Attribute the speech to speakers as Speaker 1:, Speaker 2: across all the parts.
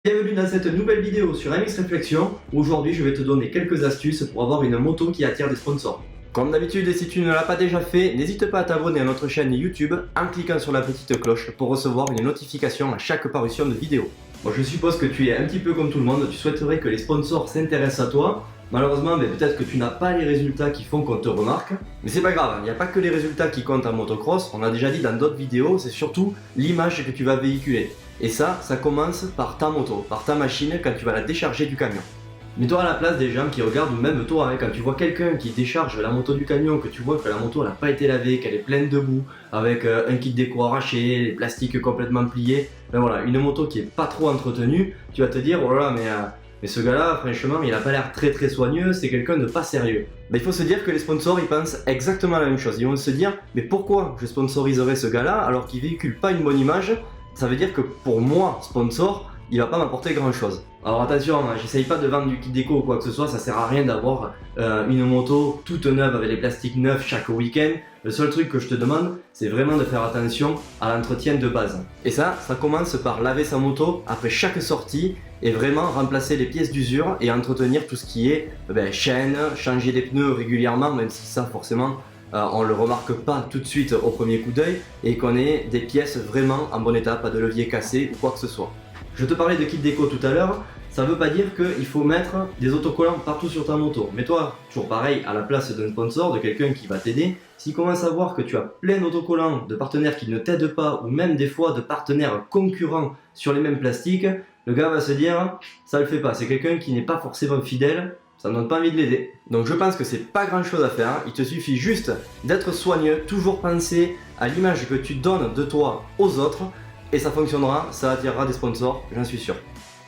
Speaker 1: Bienvenue dans cette nouvelle vidéo sur MX Réflexion. Aujourd'hui, je vais te donner quelques astuces pour avoir une moto qui attire des sponsors. Comme d'habitude, et si tu ne l'as pas déjà fait, n'hésite pas à t'abonner à notre chaîne YouTube en cliquant sur la petite cloche pour recevoir une notification à chaque parution de vidéo. Bon, je suppose que tu es un petit peu comme tout le monde, tu souhaiterais que les sponsors s'intéressent à toi. Malheureusement, peut-être que tu n'as pas les résultats qui font qu'on te remarque. Mais c'est pas grave, il n'y a pas que les résultats qui comptent en motocross. On a déjà dit dans d'autres vidéos, c'est surtout l'image que tu vas véhiculer. Et ça commence par ta moto, par ta machine quand tu vas la décharger du camion. Mets-toi à la place des gens qui regardent, ou même toi, quand tu vois quelqu'un qui décharge la moto du camion, que tu vois que la moto n'a pas été lavée, qu'elle est pleine de boue, avec un kit déco arraché, les plastiques complètement pliés, voilà, une moto qui est pas trop entretenue, tu vas te dire, oh là là, mais ce gars-là, franchement, il a pas l'air très soigneux, c'est quelqu'un de pas sérieux. Il faut se dire que les sponsors, ils pensent exactement la même chose. Ils vont se dire, mais pourquoi je sponsoriserais ce gars-là alors qu'il véhicule pas une bonne image? Ça veut dire que pour moi, sponsor, il va pas m'apporter grand chose. Alors attention, j'essaye pas de vendre du kit déco ou quoi que ce soit, ça sert à rien d'avoir une moto toute neuve avec les plastiques neufs chaque week-end. Le seul truc que je te demande, c'est vraiment de faire attention à l'entretien de base. Et ça commence par laver sa moto après chaque sortie et vraiment remplacer les pièces d'usure et entretenir tout ce qui est chaîne, changer les pneus régulièrement, même si ça forcément on le remarque pas tout de suite au premier coup d'œil et qu'on ait des pièces vraiment en bon état, pas de levier cassé ou quoi que ce soit. Je te parlais de kit déco tout à l'heure, ça veut pas dire qu'il faut mettre des autocollants partout sur ta moto. Mais toi, toujours pareil, à la place d'un sponsor, de quelqu'un qui va t'aider, s'il commence à voir que tu as plein d'autocollants de partenaires qui ne t'aident pas ou même des fois de partenaires concurrents sur les mêmes plastiques, le gars va se dire ça le fait pas, c'est quelqu'un qui n'est pas forcément fidèle. Ça ne donne pas envie de l'aider. Donc je pense que c'est pas grand chose à faire, il te suffit juste d'être soigneux, toujours penser à l'image que tu donnes de toi aux autres et ça fonctionnera, ça attirera des sponsors, j'en suis sûr.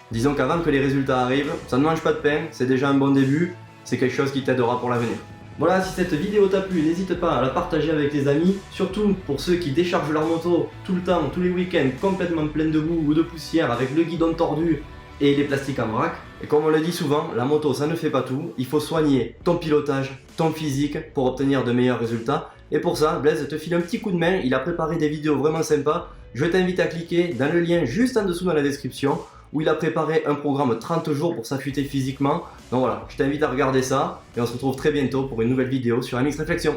Speaker 1: Disons qu'avant que les résultats arrivent, ça ne mange pas de pain, c'est déjà un bon début, c'est quelque chose qui t'aidera pour l'avenir. Voilà, si cette vidéo t'a plu, n'hésite pas à la partager avec tes amis, surtout pour ceux qui déchargent leur moto tout le temps, tous les week-ends, complètement pleine de boue ou de poussière, avec le guidon tordu et les plastiques en vrac. Et comme on le dit souvent, la moto ça ne fait pas tout, il faut soigner ton pilotage, ton physique pour obtenir de meilleurs résultats. Et pour ça, Blaise te file un petit coup de main, il a préparé des vidéos vraiment sympas. Je t'invite à cliquer dans le lien juste en dessous dans la description où il a préparé un programme 30 jours pour s'affûter physiquement. Donc voilà, je t'invite à regarder ça et on se retrouve très bientôt pour une nouvelle vidéo sur MX Réflexion.